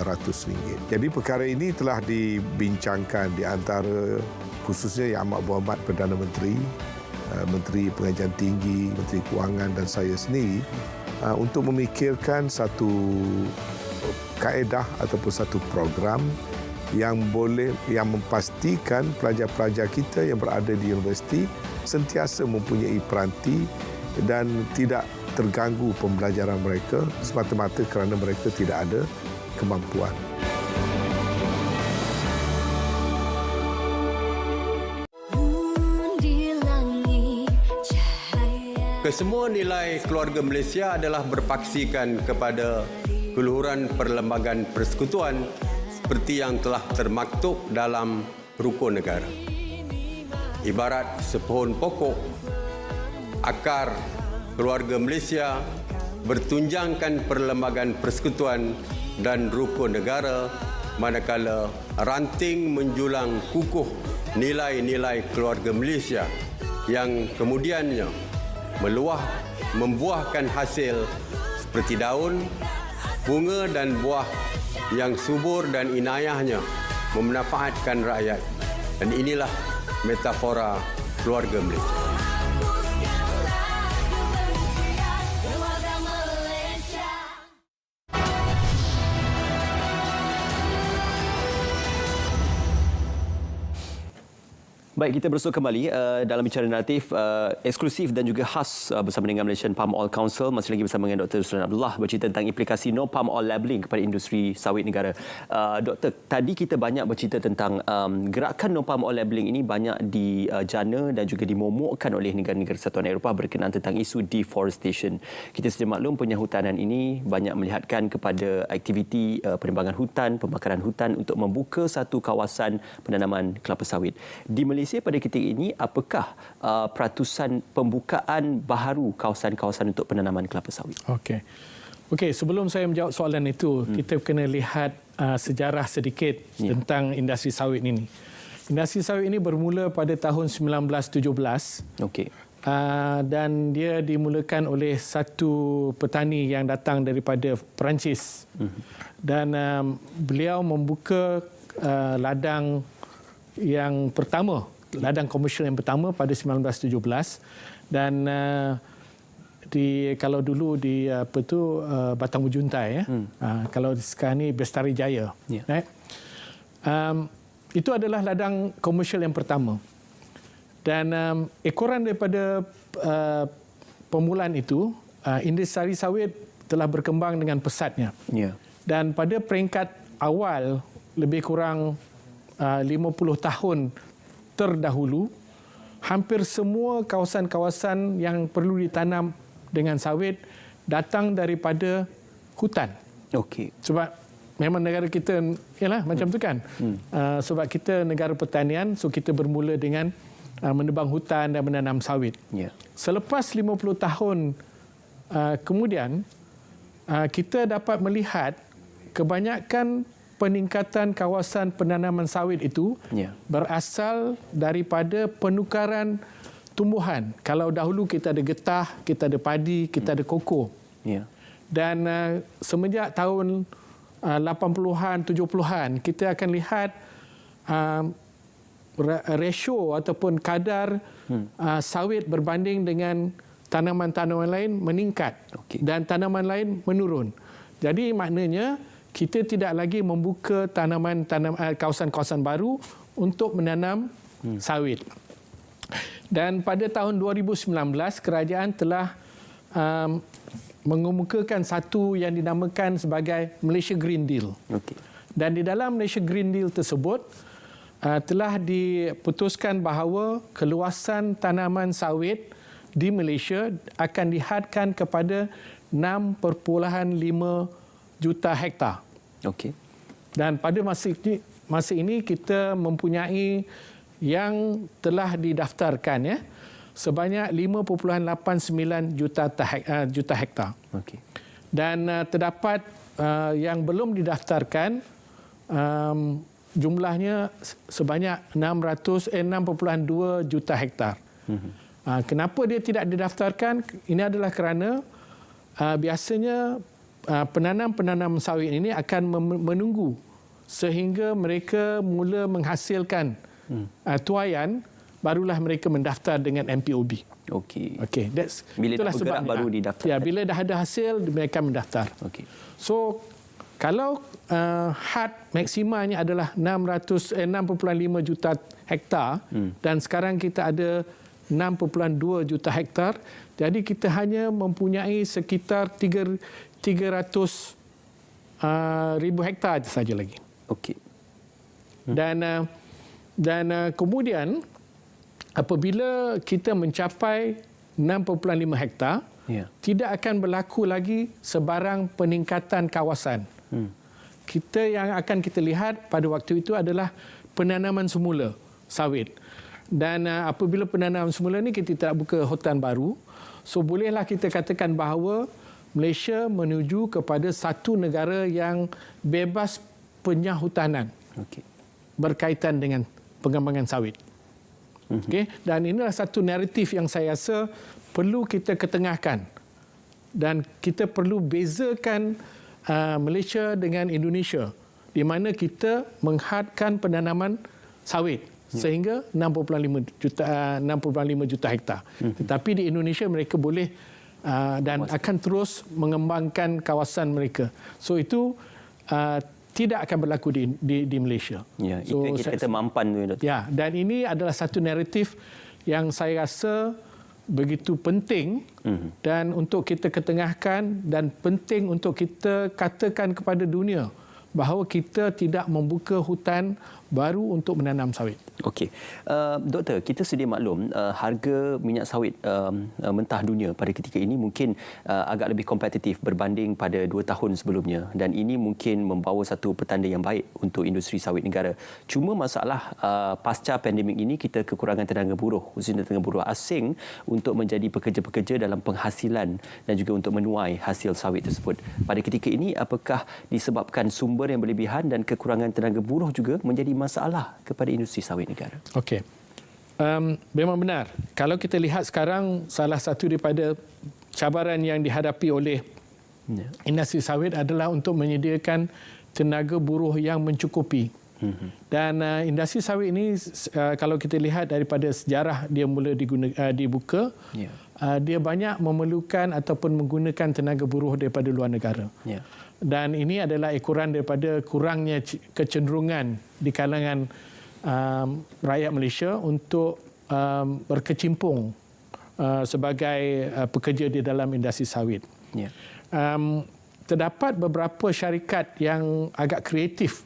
ratus ringgit. Jadi perkara ini telah dibincangkan di antara khususnya Yang Amat Berhormat Perdana Menteri Menteri Pengajian Tinggi, Menteri Kewangan dan saya sendiri untuk memikirkan satu kaedah ataupun satu program yang memastikan pelajar-pelajar kita yang berada di universiti sentiasa mempunyai peranti dan tidak terganggu pembelajaran mereka semata-mata kerana mereka tidak ada kemampuan. Kesemua nilai keluarga Malaysia adalah berpaksikan kepada keluhuran perlembagaan persekutuan seperti yang telah termaktub dalam rukun negara. Ibarat sepohon pokok, akar keluarga Malaysia bertunjangkan perlembagaan persekutuan dan rukun negara, manakala ranting menjulang kukuh nilai-nilai keluarga Malaysia yang kemudiannya membuahkan hasil seperti daun, bunga dan buah yang subur dan inayahnya memanfaatkan rakyat. Dan inilah metafora keluarga Malaysia. Baik, kita bersua kembali dalam bicara naratif eksklusif dan juga khas bersama dengan Malaysian Palm Oil Council. Masih lagi bersama dengan Dr. Sulaiman Abdullah bercerita tentang implikasi no palm oil labelling kepada industri sawit negara. Doktor, tadi kita banyak bercerita tentang gerakan no palm oil labelling ini banyak dijana dan juga dimomokkan oleh negara-negara Kesatuan Eropah berkenaan tentang isu deforestation. Kita sedia maklum penyahutanan ini banyak melihatkan kepada aktiviti penebangan hutan, pembakaran hutan untuk membuka satu kawasan penanaman kelapa sawit. Di Malaysia pada ketika ini, apakah peratusan pembukaan baharu kawasan-kawasan untuk penanaman kelapa sawit? Okey, sebelum saya menjawab soalan itu, kita kena lihat sejarah sedikit tentang industri sawit ini. Industri sawit ini bermula pada tahun 1917. Dan dia dimulakan oleh satu petani yang datang daripada Perancis. Dan beliau membuka ladang yang pertama, ladang komersial yang pertama pada 1917, dan kalau dulu di Batang Ujuntai ya. Kalau sekarang ni Bestari Jaya. Right? Itu adalah ladang komersial yang pertama. Dan ekoran daripada permulaan itu, industri sawit telah berkembang dengan pesatnya. Dan pada peringkat awal, lebih kurang 50 tahun terdahulu, hampir semua kawasan-kawasan yang perlu ditanam dengan sawit datang daripada hutan. Sebab memang negara kita ialah macam tu kan. Sebab kita negara pertanian, so kita bermula dengan menebang hutan dan menanam sawit. Selepas 50 tahun kemudian, kita dapat melihat kebanyakan peningkatan kawasan penanaman sawit itu berasal daripada penukaran tumbuhan. Kalau dahulu kita ada getah, kita ada padi, kita ada koko. Dan semenjak tahun 80-an, 70-an, kita akan lihat ratio ataupun kadar sawit berbanding dengan tanaman-tanaman lain meningkat dan tanaman lain menurun. Jadi maknanya kita tidak lagi membuka kawasan-kawasan baru untuk menanam sawit. Dan pada tahun 2019, kerajaan telah mengemukakan satu yang dinamakan sebagai Malaysia Green Deal. Dan di dalam Malaysia Green Deal tersebut, telah diputuskan bahawa keluasan tanaman sawit di Malaysia akan dihadkan kepada 6.5 juta hektar. Dan pada masa ini kita mempunyai yang telah didaftarkan sebanyak 5.89 juta hektar. Dan terdapat yang belum didaftarkan jumlahnya sebanyak 6.2 juta hektar. Kenapa dia tidak didaftarkan? Ini adalah kerana biasanya penanam-penanam sawit ini akan menunggu sehingga mereka mula menghasilkan tuaian barulah mereka mendaftar dengan MPOB. Okey. Okey, Bila itulah dah bergerak baru didaftar. Ya, bila dah ada hasil mereka mendaftar. Okey. So kalau had maksimanya adalah 6.5 juta hektar dan sekarang kita ada 6.2 juta hektar, jadi kita hanya mempunyai sekitar 300 ribu hektar saja lagi. Okey. Dan kemudian apabila kita mencapai 6.5 hektar, tidak akan berlaku lagi sebarang peningkatan kawasan. Kita yang akan kita lihat pada waktu itu adalah penanaman semula sawit. Dan apabila penanaman semula ni kita tidak buka hutan baru, so bolehlah kita katakan bahawa Malaysia menuju kepada satu negara yang bebas penyahutanan berkaitan dengan pengembangan sawit. Okay? Dan inilah satu naratif yang saya rasa perlu kita ketengahkan. Dan kita perlu bezakan Malaysia dengan Indonesia, di mana kita menghadkan penanaman sawit sehingga 6.5 juta hektar. Tetapi di Indonesia mereka boleh dan akan terus mengembangkan kawasan mereka. So itu tidak akan berlaku di Malaysia. Ya, itu yang kita mampan tu, Dr. Ya, dan ini adalah satu naratif yang saya rasa begitu penting dan untuk kita ketengahkan dan penting untuk kita katakan kepada dunia bahawa kita tidak membuka hutan baru untuk menanam sawit. Okey. Doktor, kita sedia maklum harga minyak sawit mentah dunia pada ketika ini mungkin agak lebih kompetitif berbanding pada 2 tahun sebelumnya, dan ini mungkin membawa satu petanda yang baik untuk industri sawit negara. Cuma masalah pasca pandemik ini kita kekurangan tenaga buruh, khususnya tenaga buruh asing untuk menjadi pekerja-pekerja dalam penghasilan dan juga untuk menuai hasil sawit tersebut. Pada ketika ini apakah disebabkan sumber yang berlebihan dan kekurangan tenaga buruh juga menjadi masalah kepada industri sawit negara? Okey. Memang benar. Kalau kita lihat sekarang, salah satu daripada cabaran yang dihadapi oleh industri sawit adalah untuk menyediakan tenaga buruh yang mencukupi. Dan industri sawit ini, kalau kita lihat daripada sejarah dia mula dibuka, dia banyak memerlukan ataupun menggunakan tenaga buruh daripada luar negara. Dan ini adalah ekoran daripada kurangnya kecenderungan di kalangan rakyat Malaysia untuk berkecimpung sebagai pekerja di dalam industri sawit. Terdapat beberapa syarikat yang agak kreatif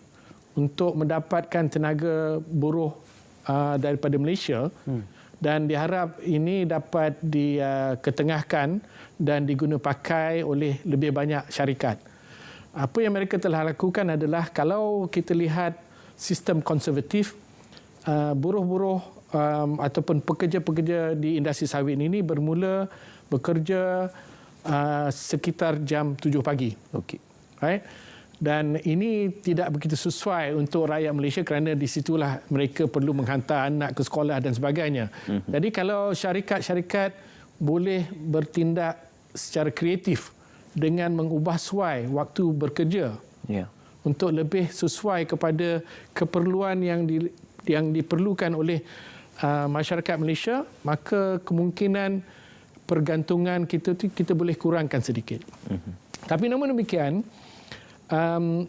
untuk mendapatkan tenaga buruh daripada Malaysia, dan diharap ini dapat diketengahkan dan diguna pakai oleh lebih banyak syarikat. Apa yang mereka telah lakukan adalah, kalau kita lihat sistem konservatif, buruh-buruh ataupun pekerja-pekerja di industri sawit ini bermula bekerja sekitar jam 7 pagi. Right? Dan ini tidak begitu sesuai untuk rakyat Malaysia kerana di situlah mereka perlu menghantar anak ke sekolah dan sebagainya. Jadi kalau syarikat-syarikat boleh bertindak secara kreatif dengan mengubah suai waktu bekerja untuk lebih sesuai kepada keperluan yang diperlukan oleh masyarakat Malaysia, maka kemungkinan pergantungan kita boleh kurangkan sedikit. Tapi namun demikian,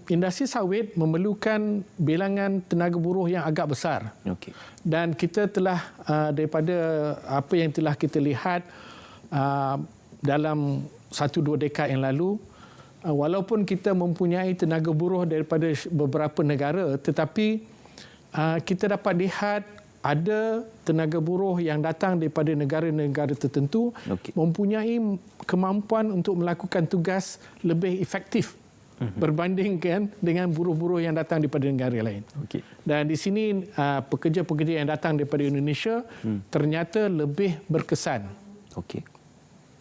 industri sawit memerlukan bilangan tenaga buruh yang agak besar. Dan kita telah daripada apa yang telah kita lihat dalam 1-2 dekad yang lalu, walaupun kita mempunyai tenaga buruh daripada beberapa negara, tetapi kita dapat lihat ada tenaga buruh yang datang daripada negara-negara tertentu mempunyai kemampuan untuk melakukan tugas lebih efektif berbandingkan dengan buruh-buruh yang datang daripada negara lain. Dan di sini pekerja-pekerja yang datang daripada Indonesia ternyata lebih berkesan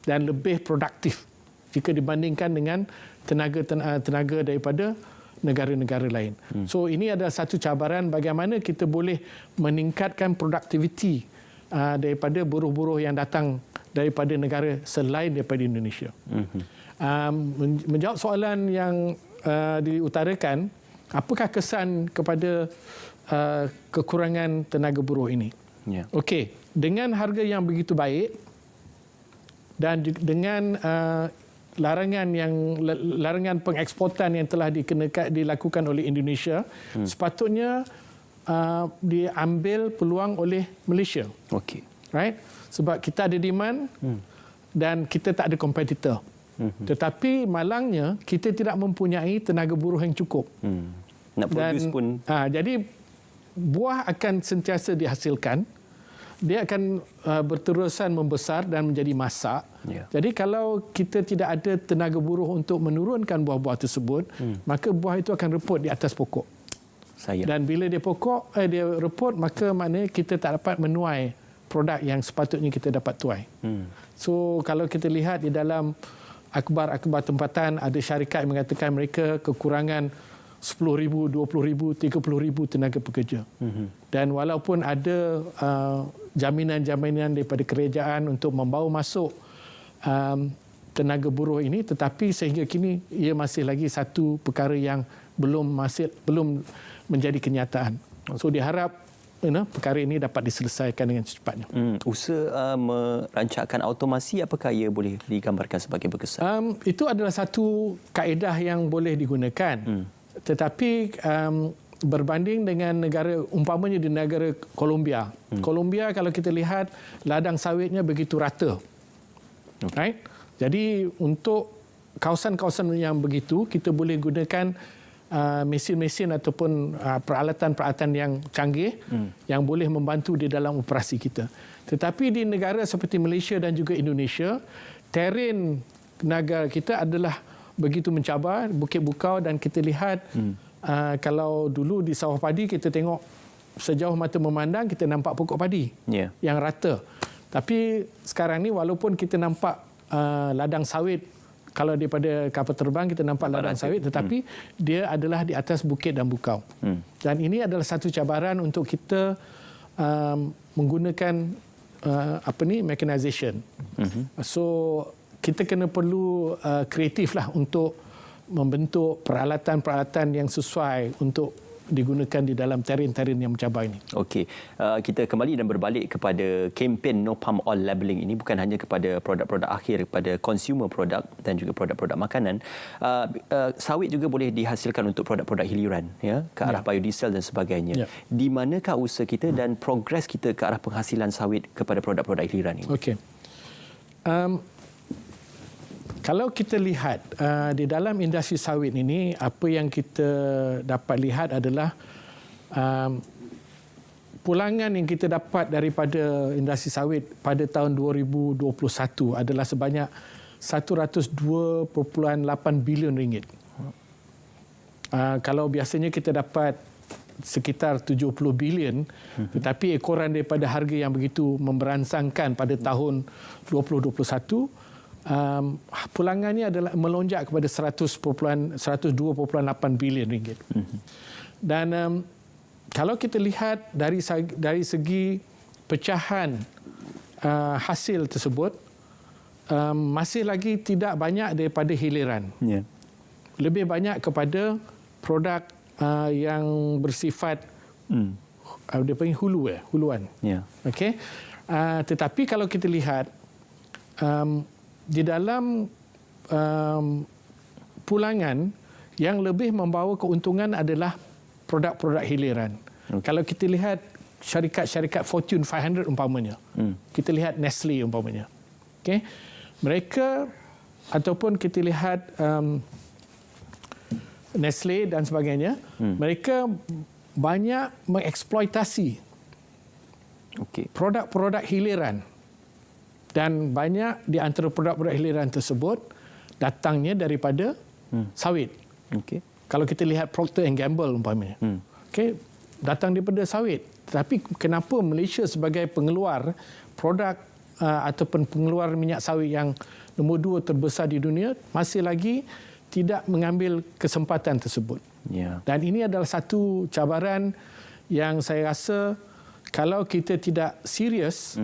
dan lebih produktif jika dibandingkan dengan tenaga daripada negara-negara lain. So ini adalah satu cabaran bagaimana kita boleh meningkatkan produktiviti daripada buruh-buruh yang datang daripada negara selain daripada Indonesia. Menjawab soalan yang diutarakan, apakah kesan kepada kekurangan tenaga buruh ini? Ya. Okey, dengan harga yang begitu baik dan dengan larangan pengeksportan yang telah dilakukan oleh Indonesia, sepatutnya diambil peluang oleh Malaysia. Okey. Right? Sebab kita ada demand dan kita tak ada kompetitor. Tetapi malangnya kita tidak mempunyai tenaga buruh yang cukup. Nak produce pun. Jadi buah akan sentiasa dihasilkan. Dia akan berterusan membesar dan menjadi masak. Ya. Jadi kalau kita tidak ada tenaga buruh untuk menurunkan buah-buah tersebut, maka buah itu akan reput di atas pokok. Dan bila dia reput, maka maknanya kita tak dapat menuai produk yang sepatutnya kita dapat tuai. So kalau kita lihat di dalam akhbar-akhbar tempatan, ada syarikat yang mengatakan mereka kekurangan 10,000, 20,000, 30,000 tenaga pekerja. Dan walaupun ada jaminan-jaminan daripada kerajaan untuk membawa masuk tenaga buruh ini, tetapi sehingga kini ia masih lagi satu perkara yang belum menjadi kenyataan. So diharap perkara ini dapat diselesaikan dengan secepatnya. Usaha merancangkan automasi, apakah ia boleh digambarkan sebagai berkesan? Itu adalah satu kaedah yang boleh digunakan. Tetapi berbanding dengan negara, umpamanya di negara Colombia. Colombia kalau kita lihat ladang sawitnya begitu rata. Right? Jadi untuk kawasan-kawasan yang begitu, kita boleh gunakan mesin-mesin ataupun peralatan-peralatan yang canggih yang boleh membantu di dalam operasi kita. Tetapi di negara seperti Malaysia dan juga Indonesia, terrain negara kita adalah begitu mencabar, bukit bukau, dan kita lihat kalau dulu di sawah padi kita tengok sejauh mata memandang kita nampak pokok padi yang rata. Tapi sekarang ni walaupun kita nampak ladang sawit, kalau daripada kapal terbang kita nampak ladang sawit, tetapi dia adalah di atas bukit dan bukau. Dan ini adalah satu cabaran untuk kita menggunakan mechanization. So kita kena perlu kreatif lah untuk membentuk peralatan-peralatan yang sesuai untuk digunakan di dalam terrain-terrain yang mencabar ini. Okey, kita kembali dan berbalik kepada kempen No Palm Oil Labelling ini, bukan hanya kepada produk-produk akhir, kepada consumer product dan juga produk-produk makanan. Sawit juga boleh dihasilkan untuk produk-produk hiliran, ya, ke arah biodiesel dan sebagainya. Di manakah usaha kita dan progres kita ke arah penghasilan sawit kepada produk-produk hiliran ini? Okey. Kalau kita lihat di dalam industri sawit ini, apa yang kita dapat lihat adalah pulangan yang kita dapat daripada industri sawit pada tahun 2021 adalah sebanyak 102.8 bilion ringgit. Kalau biasanya kita dapat sekitar 70 bilion, tetapi ekoran daripada harga yang begitu memberansangkan pada tahun 2021, pulangannya adalah melonjak kepada 102.8 bilion ringgit. Dan kalau kita lihat dari segi pecahan hasil tersebut, masih lagi tidak banyak daripada hiliran. Lebih banyak kepada produk yang bersifat dia panggil huluan. Okey. Tetapi kalau kita lihat di dalam pulangan yang lebih membawa keuntungan adalah produk-produk hiliran. Kalau kita lihat syarikat-syarikat Fortune 500 umpamanya, kita lihat Nestle umpamanya. Okay? Mereka ataupun kita lihat Nestle dan sebagainya, mereka banyak mengeksploitasi produk-produk hiliran. Dan banyak di antara produk-produk hiliran tersebut datangnya daripada sawit. Kalau kita lihat Procter & Gamble umpamanya, datang daripada sawit. Tapi kenapa Malaysia sebagai pengeluar produk ataupun pengeluar minyak sawit yang nombor 2 terbesar di dunia masih lagi tidak mengambil kesempatan tersebut. Dan ini adalah satu cabaran yang saya rasa kalau kita tidak serius,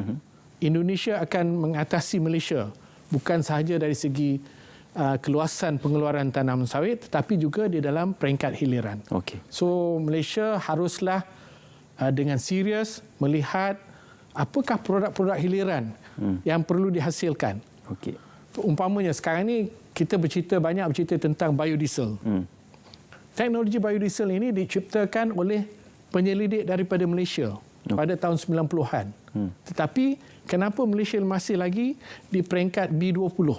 Indonesia akan mengatasi Malaysia bukan sahaja dari segi keluasan pengeluaran tanaman sawit, tetapi juga di dalam peringkat hiliran. So Malaysia haruslah dengan serius melihat apakah produk-produk hiliran yang perlu dihasilkan. Okey. Umpamanya sekarang ni kita banyak bercerita tentang biodiesel. Teknologi biodiesel ini diciptakan oleh penyelidik daripada Malaysia pada tahun 90-an. Tetapi kenapa Malaysia masih lagi di peringkat B20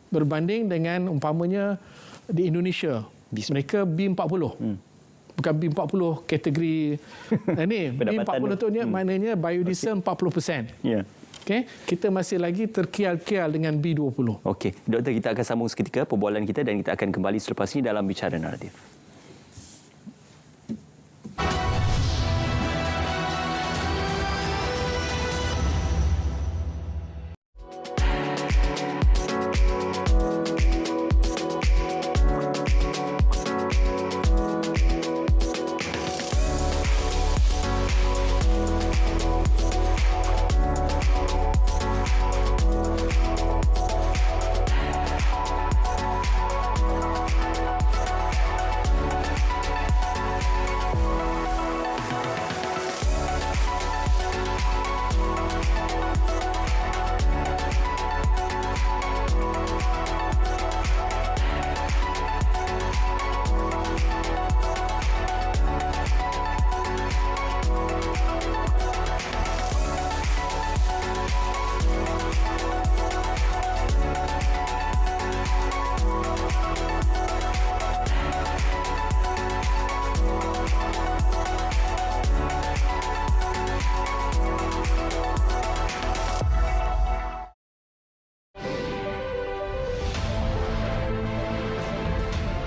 berbanding dengan umpamanya di Indonesia? Mereka B40. Bukan B40 kategori ini. B40 tu maknanya biodiesel 40%. Ya. Okay. Kita masih lagi terkial-kial dengan B20. Okey, Doktor, kita akan sambung seketika perbualan kita dan kita akan kembali selepas ini dalam Bicara Naratif.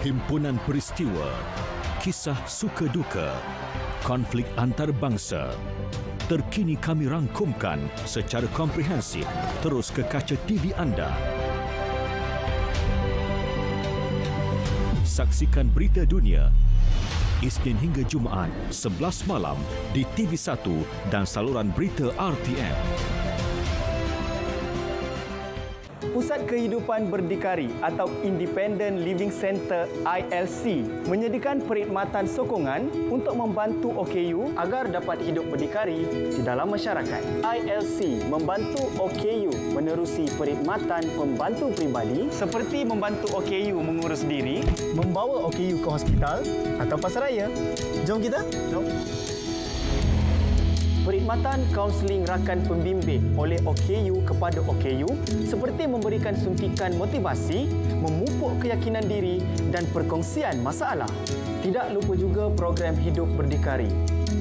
Himpunan peristiwa, kisah suka duka, konflik antarabangsa. Terkini kami rangkumkan secara komprehensif terus ke kaca TV anda. Saksikan berita dunia Isnin hingga Jumaat 11 malam di TV1 dan saluran berita RTM. Pusat Kehidupan Berdikari atau Independent Living Centre ILC menyediakan perkhidmatan sokongan untuk membantu OKU agar dapat hidup berdikari di dalam masyarakat. ILC membantu OKU menerusi perkhidmatan pembantu peribadi seperti membantu OKU mengurus diri, membawa OKU ke hospital atau pasaraya. Jom kita. Jom. Perkhidmatan kaunseling rakan pembimbing oleh OKU kepada OKU seperti memberikan suntikan motivasi, memupuk keyakinan diri dan perkongsian masalah. Tidak lupa juga program Hidup Berdikari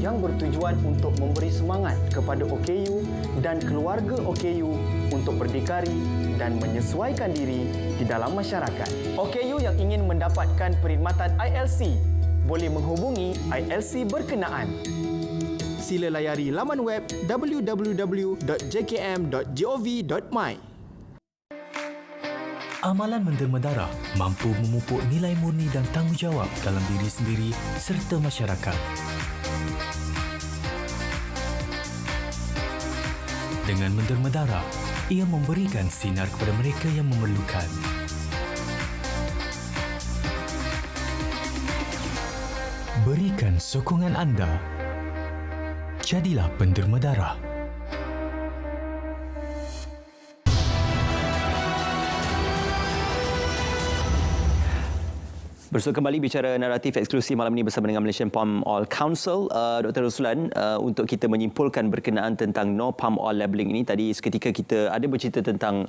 yang bertujuan untuk memberi semangat kepada OKU dan keluarga OKU untuk berdikari dan menyesuaikan diri di dalam masyarakat. OKU yang ingin mendapatkan perkhidmatan ILC boleh menghubungi ILC berkenaan. Sila layari laman web www.jkm.gov.my. Amalan menderma-darah mampu memupuk nilai murni dan tanggungjawab dalam diri sendiri serta masyarakat. Dengan menderma-darah, ia memberikan sinar kepada mereka yang memerlukan. Berikan sokongan anda. Jadilah penderma darah. Bersua kembali Bicara Naratif eksklusif malam ini bersama dengan Malaysian Palm Oil Council. Dr. Ruslan, untuk kita menyimpulkan berkenaan tentang no palm oil labelling ini, tadi seketika kita ada bercerita tentang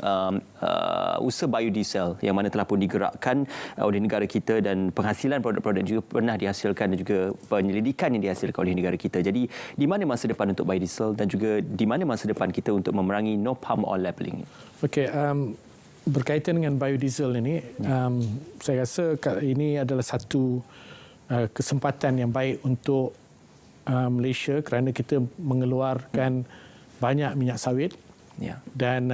usaha biodiesel yang mana telah pun digerakkan oleh negara kita dan penghasilan produk-produk juga pernah dihasilkan dan juga penyelidikan yang dihasilkan oleh negara kita. Jadi di mana masa depan untuk biodiesel dan juga di mana masa depan kita untuk memerangi no palm oil labelling? Okey, berkaitan dengan biodiesel ini, saya rasa ini adalah satu kesempatan yang baik untuk Malaysia kerana kita mengeluarkan banyak minyak sawit dan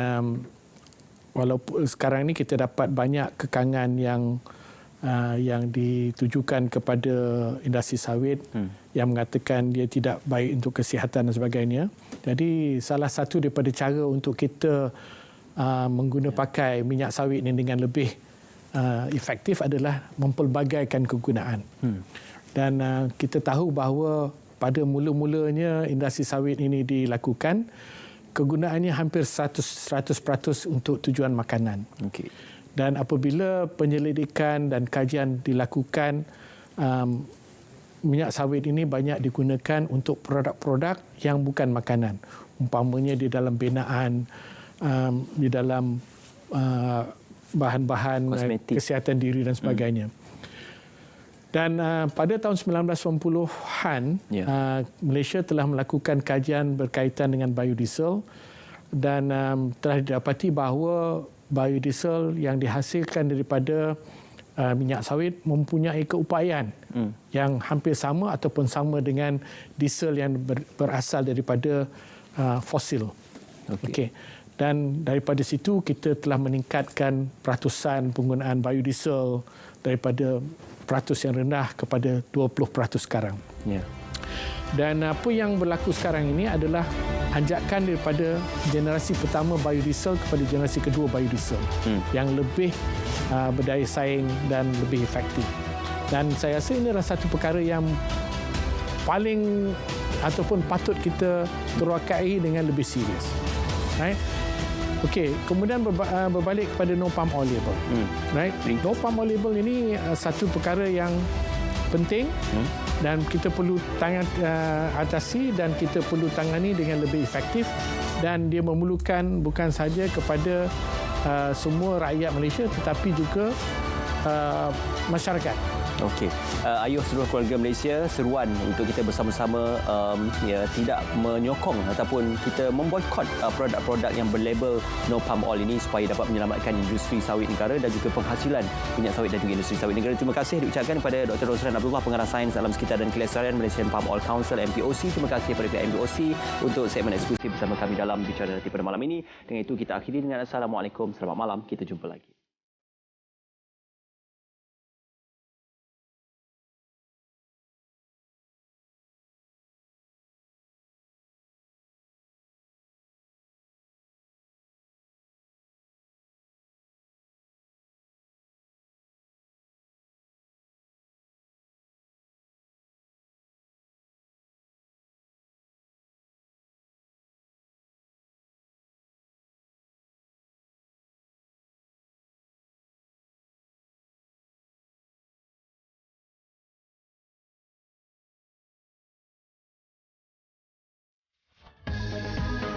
walaupun sekarang ini kita dapat banyak kekangan yang ditujukan kepada industri sawit yang mengatakan dia tidak baik untuk kesihatan dan sebagainya. Jadi salah satu daripada cara untuk kita mengguna pakai minyak sawit ini dengan lebih efektif adalah mempelbagaikan kegunaan. Dan kita tahu bahawa pada mula-mulanya industri sawit ini dilakukan, kegunaannya hampir 100% untuk tujuan makanan. Okey. Dan apabila penyelidikan dan kajian dilakukan, minyak sawit ini banyak digunakan untuk produk-produk yang bukan makanan. Umpamanya di dalam binaan, di dalam bahan-bahan kesihatan diri dan sebagainya. Dan pada tahun 1990-an, Malaysia telah melakukan kajian berkaitan dengan biodiesel dan telah didapati bahawa biodiesel yang dihasilkan daripada minyak sawit mempunyai keupayaan yang hampir sama ataupun sama dengan diesel yang berasal daripada fosil. Okey. Dan daripada situ kita telah meningkatkan peratusan penggunaan biodiesel daripada peratus yang rendah kepada 20% sekarang. Ya. Dan apa yang berlaku sekarang ini adalah anjakan daripada generasi pertama biodiesel kepada generasi kedua biodiesel yang lebih berdaya saing dan lebih efektif. Dan saya rasa ini adalah satu perkara yang paling ataupun patut kita terokai dengan lebih serius. Right? Okey, kemudian berbalik kepada no palm oil label. Right? No palm oil label ini satu perkara yang penting dan kita perlu atasi dan kita perlu tangani dengan lebih efektif, dan dia memerlukan bukan sahaja kepada semua rakyat Malaysia tetapi juga masyarakat. Okey. Ayuh seluruh keluarga Malaysia, seruan untuk kita bersama-sama tidak menyokong ataupun kita memboikot produk-produk yang berlabel no palm oil ini supaya dapat menyelamatkan industri sawit negara dan juga penghasilan minyak sawit dan juga industri sawit negara. Terima kasih diucapkan kepada Dr. Roslan Abdullah, pengarah sains alam sekitar dan kelestarian Malaysian Palm Oil Council MPOC. Terima kasih kepada pihak MPOC untuk segmen eksklusif bersama kami dalam Bicara Hati pada malam ini. Dengan itu kita akhiri dengan Assalamualaikum. Selamat malam. Kita jumpa lagi.